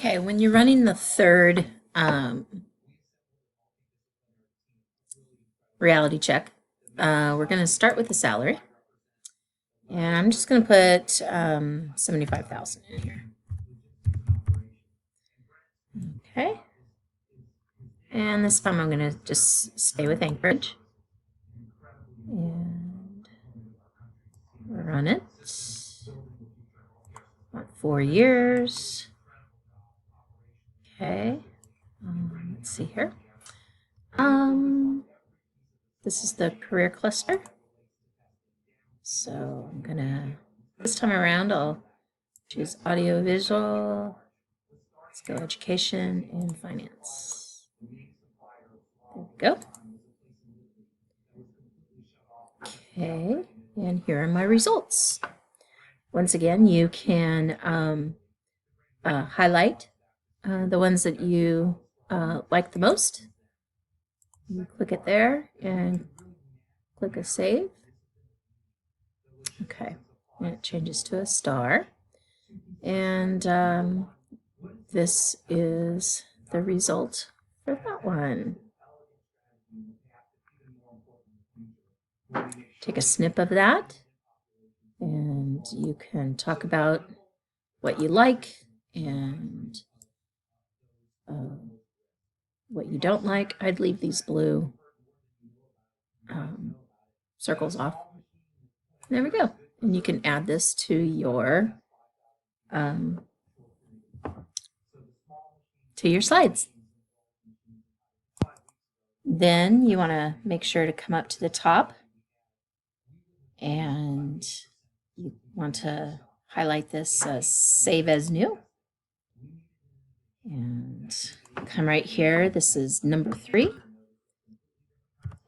Okay, when you're running the third reality check, we're going to start with the salary. And I'm just going to put 75,000 in here. Okay. And this time I'm going to just stay with Anchorage. And run it. About 4 years. Okay. Let's see here. This is the career cluster. So I'm gonna, this time around, I'll choose audio visual. Let's go education and finance. There we go. Okay, and here are my results. Once again, you can highlight the ones that you like the most. You click it there and click a save. Okay, and it changes to a star. And this is the result for that one. Take a snip of that, and you can talk about what you like and what you don't like. I'd leave these blue circles off. There we go. And you can add this to your slides. Then you want to make sure to come up to the top, and you want to highlight this save as new, and come right here. This is number 3,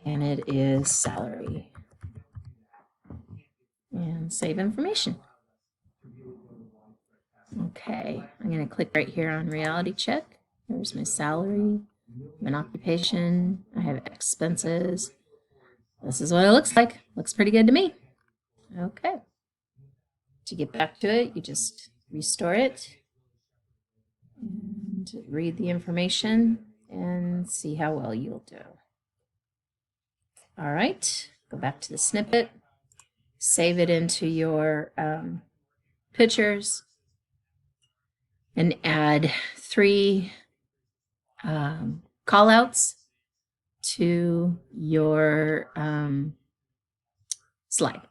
and it is salary, and save information. Okay, I'm going to click right here on reality check. There's my salary, an occupation, I have expenses. This is what it looks like. Looks pretty good to me. Okay. To get back to it, you just restore it and read the information and see how well you'll do. All right, go back to the snippet, save it into your pictures, and add 3 call outs to your slide.